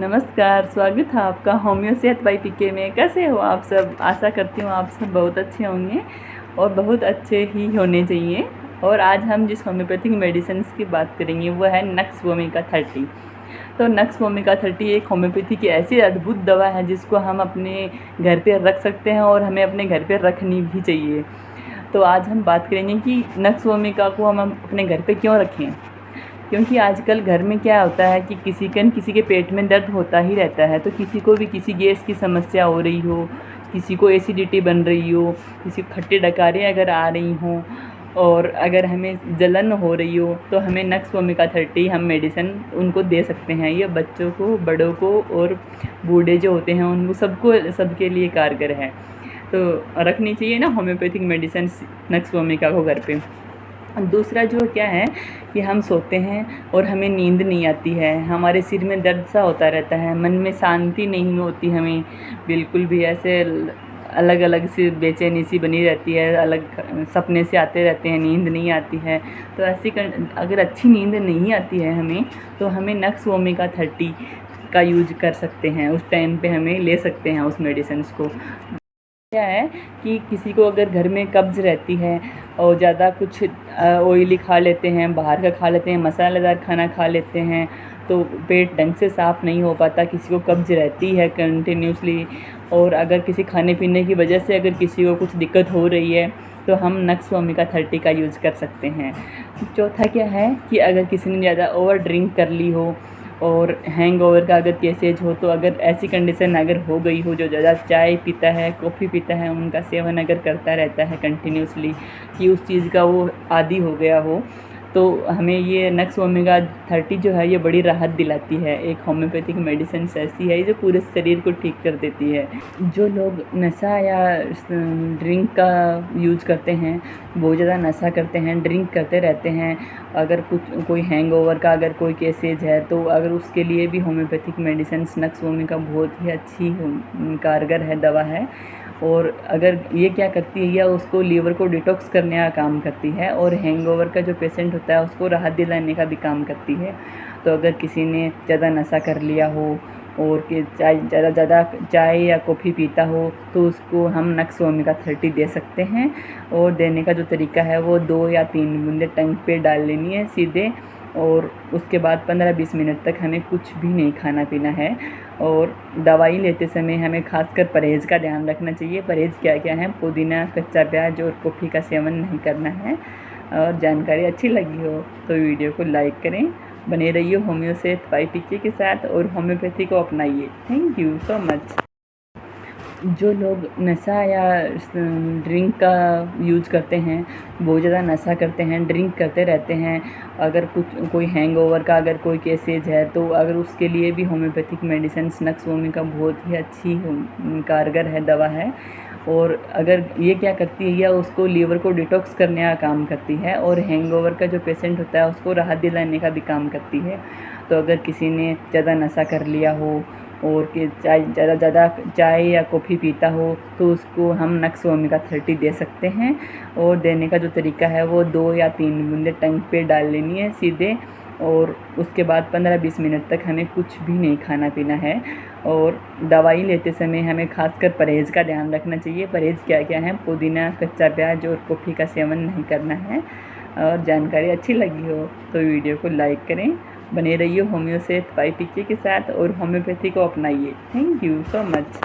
नमस्कार, स्वागत है आपका होम्यो सेहत बाई पीके में। कैसे हो आप सब? आशा करती हूँ आप सब बहुत अच्छे होंगे और बहुत अच्छे ही होने चाहिए। और आज हम जिस होम्योपैथिक मेडिसिन की बात करेंगे वो है नक्स वोमिका 30। तो नक्स वोमिका 30 एक होम्योपैथी की ऐसी अद्भुत दवा है जिसको हम अपने घर पे रख सकते हैं और हमें अपने घर पे रखनी भी चाहिए। तो आज हम बात करेंगे कि नक्स वोमिका को हम अपने घर पे क्यों रखें। क्योंकि आजकल घर में क्या होता है कि किसी के पेट में दर्द होता ही रहता है। तो किसी को भी किसी गैस की समस्या हो रही हो, किसी को एसिडिटी बन रही हो, किसी को खट्टे डकारें अगर आ रही हों और अगर हमें जलन हो रही हो तो हमें नक्स वोमिका 30 हम मेडिसिन उनको दे सकते हैं। ये बच्चों को, बड़ों को और बूढ़े जो होते हैं उनको सबके लिए कारगर है। तो रखनी चाहिए ना होम्योपैथिक मेडिसिन नक्स वोमिका को घर पे। दूसरा जो क्या है कि हम सोते हैं और हमें नींद नहीं आती है, हमारे सिर में दर्द सा होता रहता है, मन में शांति नहीं होती, हमें बिल्कुल भी ऐसे अलग अलग सी बेचैनी सी बनी रहती है, अलग सपने से आते रहते हैं, नींद नहीं आती है। तो अगर अच्छी नींद नहीं आती है हमें तो हमें नक्स वोमिका 30 का यूज कर सकते हैं। उस टाइम पे हमें ले सकते हैं उस मेडिसिन को। क्या है कि किसी को अगर घर में कब्ज़ रहती है और ज़्यादा कुछ ऑयली खा लेते हैं, बाहर का खा लेते हैं, मसालेदार खाना खा लेते हैं तो पेट ढंग से साफ़ नहीं हो पाता, किसी को कब्ज़ रहती है कंटिन्यूसली, और अगर किसी खाने पीने की वजह से अगर किसी को कुछ दिक्कत हो रही है तो हम नक्स वोमिका 30 का यूज़ कर सकते हैं। चौथा क्या है कि अगर किसी ने ज़्यादा ओवर ड्रिंक कर ली हो और हैंगओवर का अगर केसेज हो, तो अगर ऐसी कंडीशन अगर हो गई हो, जो ज़्यादा चाय पीता है, कॉफ़ी पीता है, उनका सेवन अगर करता रहता है कंटिन्यूसली, कि उस चीज़ का वो आदी हो गया हो, तो हमें ये नक्स वोमिका 30 जो है ये बड़ी राहत दिलाती है। एक होम्योपैथिक मेडिसिन ऐसी है जो पूरे शरीर को ठीक कर देती है। जो लोग नशा या ड्रिंक का यूज करते हैं, बहुत ज़्यादा नशा करते हैं, ड्रिंक करते रहते हैं, अगर कोई हैंगओवर का अगर कोई केसेज है तो अगर उसके लिए भी होम्योपैथिक मेडिसिन नक्स वोमिका बहुत ही अच्छी कारगर है, दवा है। और अगर ये क्या करती है, या उसको लीवर को डिटॉक्स करने का काम करती है, और हैंगओवर का जो पेशेंट होता है उसको राहत दिलाने का भी काम करती है। तो अगर किसी ने ज़्यादा नशा कर लिया हो और कि ज़्यादा चाय या कॉफ़ी पीता हो तो उसको हम नक्स वोमिका 30 दे सकते हैं। और देने का जो तरीका है वो 2 या 3 बूंदें टंग पे डाल लेनी है सीधे, और उसके बाद 15-20 मिनट तक हमें कुछ भी नहीं खाना पीना है। और दवाई लेते समय हमें खासकर परहेज़ का ध्यान रखना चाहिए। परहेज़ क्या क्या है? पुदीना, कच्चा प्याज और कॉफ़ी का सेवन नहीं करना है। और जानकारी अच्छी लगी हो तो वीडियो को लाइक करें। बने रहिए होम्यो सेहत बाई पीके के साथ और होम्योपैथी को अपनाइए। Thank you so much. जो लोग नशा या ड्रिंक का यूज करते हैं, बहुत ज़्यादा नशा करते हैं, ड्रिंक करते रहते हैं, अगर कोई हैंगओवर का अगर कोई केसेज है तो अगर उसके लिए भी होम्योपैथिक मेडिसिन नक्स वोमिका बहुत ही अच्छी कारगर है, दवा है। और अगर ये क्या करती है, या उसको लीवर को डिटॉक्स करने का काम करती है, और हैंगओवर का जो पेशेंट होता है उसको राहत दिलाने का भी काम करती है। तो अगर किसी ने ज़्यादा नशा कर लिया हो और कि ज़्यादा चाय या कॉफ़ी पीता हो तो उसको हम नक्स वोमिका 30 दे सकते हैं। और देने का जो तरीका है वो 2 या 3 बूंदें टंग पे डाल लेनी है सीधे, और उसके बाद 15-20 मिनट तक हमें कुछ भी नहीं खाना पीना है। और दवाई लेते समय हमें खासकर परहेज़ का ध्यान रखना चाहिए। परहेज़ क्या क्या है? पुदीना, कच्चा प्याज और कॉफ़ी का सेवन नहीं करना है। और जानकारी अच्छी लगी हो तो वीडियो को लाइक करें। बने रहिए होम्यो सेहत बाई पीके के साथ और होम्योपैथी को अपनाइए। Thank you so much.